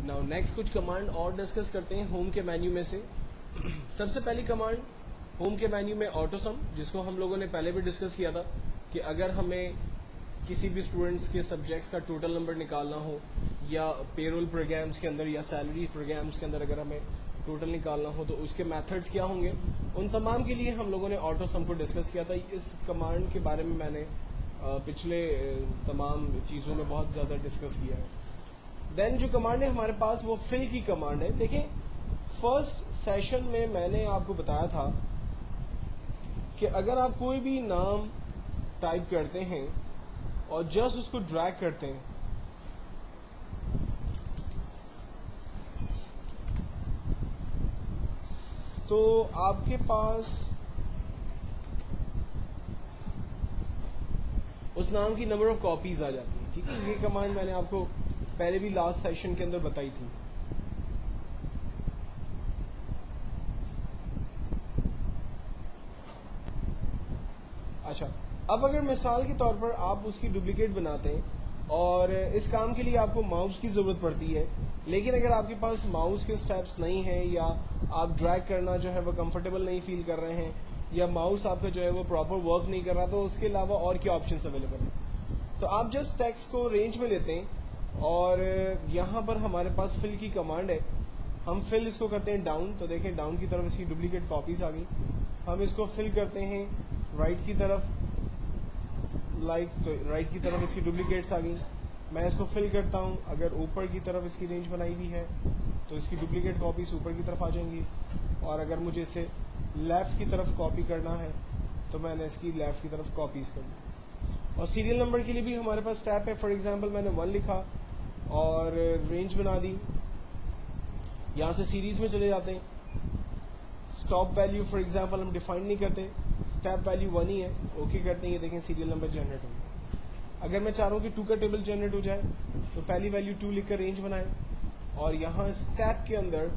Now next कुछ command और discuss करते हैं होम के मेन्यू में से। सबसे पहली कमांड होम के मेन्यू में ऑटोसम, जिसको हम लोगों ने पहले भी डिस्कस किया था कि अगर हमें किसी भी स्टूडेंट्स के सब्जेक्ट्स का टोटल नंबर निकालना हो या पेरोल प्रोग्राम्स के अंदर या सैलरी प्रोग्राम्स के अंदर अगर हमें टोटल निकालना हो तो उसके मेथड्स क्या होंगे, उन तमाम के लिए हम लोगों ने ऑटोसम को डिस्कस किया था। इस कमांड के बारे में मैंने पिछले तमाम चीज़ों में बहुत ज़्यादा डिस्कस किया है। देन जो कमांड है हमारे पास वो फिल की कमांड है। देखिए फर्स्ट सेशन में मैंने आपको बताया था कि अगर आप कोई भी नाम टाइप करते हैं और जस्ट उसको ड्रैग करते हैं तो आपके पास उस नाम की नंबर ऑफ कॉपीज आ जाती है। ठीक है, ये कमांड मैंने आपको पहले भी लास्ट सेशन के अंदर बताई थी। अच्छा, अब अगर मिसाल के तौर पर आप उसकी डुप्लीकेट बनाते हैं और इस काम के लिए आपको माउस की ज़रूरत पड़ती है, लेकिन अगर आपके पास माउस के स्टेप्स नहीं हैं या आप ड्रैग करना जो है वो कंफर्टेबल नहीं फील कर रहे हैं या माउस आपका जो है वो प्रॉपर वर्क नहीं कर रहा, तो उसके अलावा और क्या ऑप्शंस अवेलेबल हैं। तो आप जस्ट टेक्स्ट को रेंज में लेते हैं और यहाँ पर हमारे पास फिल की कमांड है। हम फिल इसको करते हैं डाउन, तो देखें डाउन की तरफ इसकी डुप्लीकेट कॉपीज आ गई। हम इसको फिल करते हैं राइट की तरफ, तो राइट की तरफ इसकी डुप्लीकेट्स आ गई। मैं इसको फिल करता हूँ, अगर ऊपर की तरफ इसकी रेंज बनाई हुई है तो इसकी डुप्लीकेट कॉपीज ऊपर की तरफ आ जाएंगी, और अगर मुझे इसे लेफ्ट की तरफ कॉपी करना है तो मैंने इसकी लेफ्ट की तरफ कॉपीज कर दी। और सीरियल नंबर के लिए भी हमारे पास स्टेप है। फॉर एग्जांपल मैंने 1 लिखा और रेंज बना दी, यहाँ से सीरीज में चले जाते हैं। स्टॉप वैल्यू फॉर एग्जांपल हम डिफाइन नहीं करते, स्टेप वैल्यू 1 ही है, ओके करते हैं। ये देखें सीरियल नंबर जनरेट हो गया। अगर मैं चाह रहा हूँ कि 2 का टेबल जनरेट हो जाए तो पहली वैल्यू 2 लिखकर रेंज बनाए और यहाँ स्टेप के अंदर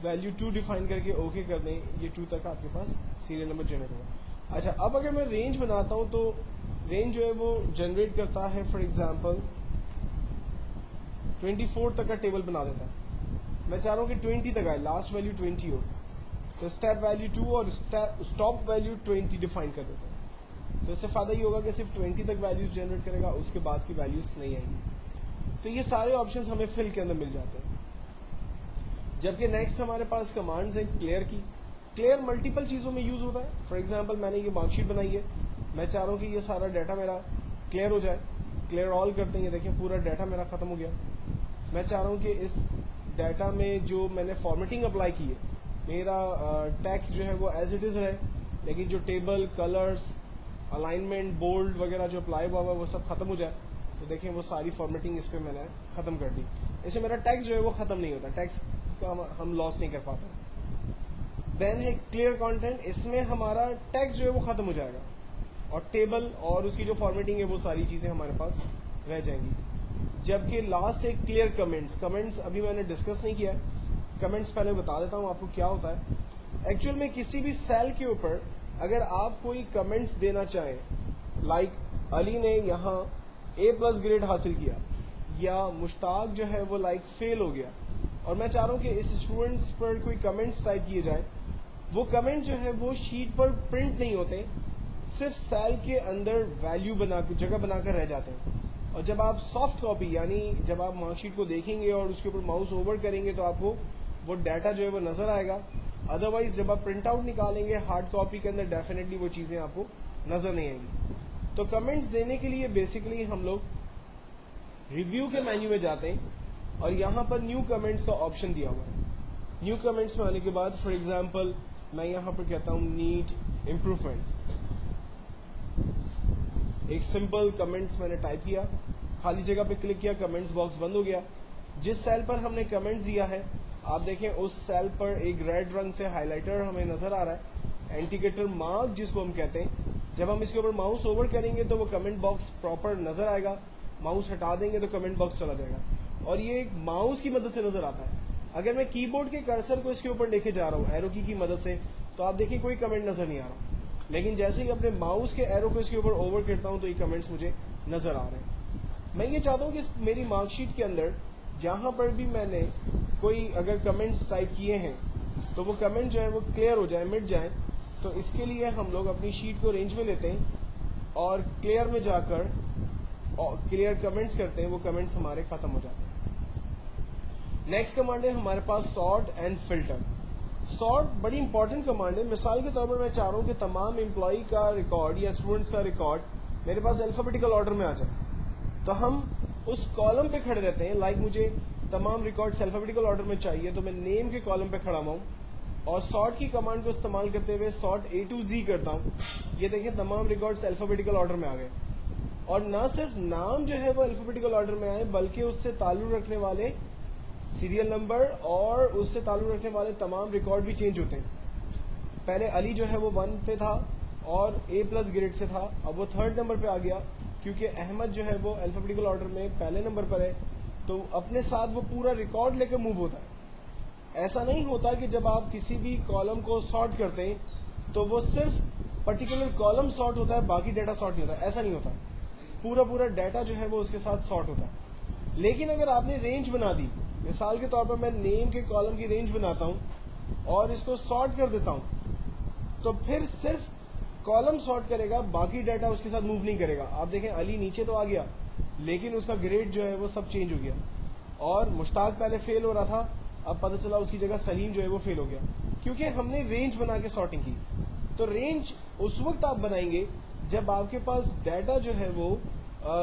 वैल्यू 2 डिफाइन करके ओके कर दें, ये 2 तक आपके पास सीरियल नंबर जनरेट होगा। अच्छा, अब अगर मैं रेंज बनाता हूँ तो रेंज जो है वो जनरेट करता है फॉर एग्जांपल 24 तक का टेबल बना देता है। मैं चाह रहा हूँ कि 20 तक आए, लास्ट वैल्यू 20 हो, तो स्टेप वैल्यू 2 और स्टॉप वैल्यू 20 डिफाइन कर देता है। तो इससे फायदा ये होगा कि सिर्फ 20 तक वैल्यूज जनरेट करेगा, उसके बाद की वैल्यूज नहीं आएंगी। तो ये सारे ऑप्शंस हमें फिल के अंदर मिल जाते हैं। जबकि नेक्स्ट हमारे पास कमांड्स हैं क्लियर की। क्लियर मल्टीपल चीज़ों में यूज होता है। फॉर एग्जांपल मैंने ये मार्कशीट बनाई है, मैं चाह रहा हूँ कि ये सारा डाटा मेरा क्लियर हो जाए। क्लियर ऑल करते हैं, ये देखें पूरा डाटा मेरा खत्म हो गया। मैं चाह रहा हूँ कि इस डाटा में जो मैंने फॉर्मेटिंग अप्लाई की है, मेरा टेक्स्ट जो है वो एज इट इज़ रहे, लेकिन जो टेबल कलर्स अलाइनमेंट बोल्ड वगैरह जो अप्लाई हुआ वो सब खत्म हो जाए। तो देखें वो सारी फॉर्मेटिंग इस पर मैंने खत्म कर दी। इससे मेरा टेक्स्ट जो है वो खत्म नहीं होता, टेक्स्ट का हम लॉस नहीं कर पाते। देन है क्लियर कंटेंट, इसमें हमारा टेक्स्ट जो है वो खत्म हो जाएगा और टेबल और उसकी जो फॉर्मेटिंग है वो सारी चीज़ें हमारे पास रह जाएंगी। जबकि लास्ट है क्लियर कमेंट्स। कमेंट्स अभी मैंने डिस्कस नहीं किया है, कमेंट्स पहले बता देता हूँ आपको क्या होता है। एक्चुअल में किसी भी सेल के ऊपर अगर आप कोई कमेंट्स देना चाहें, लाइक अली ने यहाँ A+ ग्रेड हासिल किया या मुश्ताक जो है वो लाइक फेल हो गया, और मैं चाह रहा हूँ कि इस स्टूडेंट्स पर कोई कमेंट्स टाइप किए जाए, वो कमेंट जो है वो शीट पर प्रिंट नहीं होते, सिर्फ सेल के अंदर वैल्यू जगह बनाकर रह जाते हैं। और जब आप सॉफ्ट कॉपी यानी जब आप मार्कशीट को देखेंगे और उसके ऊपर माउस ओवर करेंगे तो आपको वो डाटा जो है वो नजर आएगा। अदरवाइज जब आप प्रिंट आउट निकालेंगे हार्ड कॉपी के अंदर डेफिनेटली वो चीज़ें आपको नजर नहीं आएंगी। तो कमेंट्स देने के लिए बेसिकली हम लोग रिव्यू के मेन्यू में जाते हैं और यहाँ पर न्यू कमेंट्स का ऑप्शन दिया हुआ है। न्यू कमेंट्स में आने के बाद फॉर एग्जांपल मैं यहाँ पर कहता हूँ नीड इम्प्रूवमेंट। एक सिंपल कमेंट्स मैंने टाइप किया, खाली जगह पे क्लिक किया, कमेंट्स बॉक्स बंद हो गया। जिस सेल पर हमने कमेंट्स दिया है आप देखें उस सेल पर एक रेड रंग से हाइलाइटर हमें नजर आ रहा है, इंडिकेटर मार्क जिसको हम कहते हैं। जब हम इसके ऊपर माउस ओवर करेंगे तो वो कमेंट बॉक्स प्रॉपर नजर आएगा, माउस हटा देंगे तो कमेंट बॉक्स चला जाएगा, और ये एक माउस की मदद से नजर आता है। अगर मैं कीबोर्ड के कर्सर को इसके ऊपर लेके जा रहा हूँ एरो की मदद से, तो आप देखिए कोई कमेंट नजर नहीं आ रहा, लेकिन जैसे ही अपने माउस के एरो को इसके ऊपर ओवर करता हूँ तो ये कमेंट्स मुझे नजर आ रहे हैं। मैं ये चाहता हूँ कि मेरी मार्कशीट के अंदर जहां पर भी मैंने कोई अगर कमेंट्स टाइप किए हैं तो वो कमेंट जो है वो क्लियर हो जाए, मिट जाए। तो इसके लिए हम लोग अपनी शीट को रेंज में लेते हैं और क्लियर में जाकर क्लियर कमेंट्स करते हैं, वो कमेंट्स हमारे खत्म हो जाते हैं। नेक्स्ट कमांड है हमारे पास सॉर्ट एंड फिल्टर। सॉर्ट बड़ी इंपॉर्टेंट कमांड है। मिसाल के तौर पर मैं चाह रहा हूं कि तमाम एम्प्लॉय का रिकॉर्ड या स्टूडेंट्स का रिकॉर्ड मेरे पास अल्फाबेटिकल ऑर्डर में आ जाए, तो हम उस कॉलम पे खड़े रहते हैं। लाइक मुझे तमाम रिकॉर्ड्स अल्फाबेटिकल ऑर्डर में चाहिए, तो मैं नेम के कॉलम पे खड़ा हुआ और सॉर्ट की कमांड को इस्तेमाल करते हुए सॉर्ट A to Z करता हूं। ये देखें तमाम रिकॉर्ड्स अल्फाबेटिकल ऑर्डर में आ गए, और ना सिर्फ नाम जो है वो अल्फाबेटिकल ऑर्डर में आए, बल्कि उससे ताल्लुक रखने वाले सीरियल नंबर और उससे ताल्लुक रखने वाले तमाम रिकॉर्ड भी चेंज होते हैं। पहले अली जो है वो 1 पे था और A+ ग्रेड से था, अब वो 3rd नंबर पे आ गया क्योंकि अहमद जो है वो अल्फाबेटिकल ऑर्डर में पहले नंबर पर है, तो अपने साथ वो पूरा रिकॉर्ड लेकर मूव होता है। ऐसा नहीं होता कि जब आप किसी भी कॉलम को सॉर्ट करते हैं तो वो सिर्फ पर्टिकुलर कॉलम सॉर्ट होता है, बाकी डाटा सॉर्ट नहीं होता, ऐसा नहीं होता। पूरा डाटा जो है वो उसके साथ सॉर्ट होता है। लेकिन अगर आपने रेंज बना दी, मिसाल के तौर पर मैं नेम के कॉलम की रेंज बनाता हूं और इसको सॉर्ट कर देता हूं, तो फिर सिर्फ कॉलम सॉर्ट करेगा, बाकी डाटा उसके साथ मूव नहीं करेगा। आप देखें अली नीचे तो आ गया, लेकिन उसका ग्रेड जो है वो सब चेंज हो गया, और मुश्ताक पहले फेल हो रहा था, अब पता चला उसकी जगह सलीम जो है वो फेल हो गया, क्योंकि हमने रेंज बना के सॉर्टिंग की। तो रेंज उस वक्त आप बनाएंगे जब आपके पास डाटा जो है वो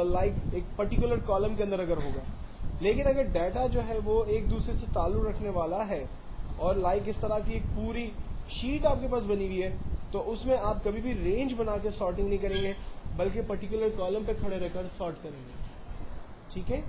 लाइक एक पर्टिकुलर कॉलम के अंदर अगर होगा। लेकिन अगर डाटा जो है वो एक दूसरे से ताल्लुक रखने वाला है और लाइक इस तरह की एक पूरी शीट आपके पास बनी हुई है, तो उसमें आप कभी भी रेंज बना के सॉर्टिंग नहीं करेंगे, बल्कि पर्टिकुलर कॉलम पे खड़े रहकर सॉर्ट करेंगे। ठीक है।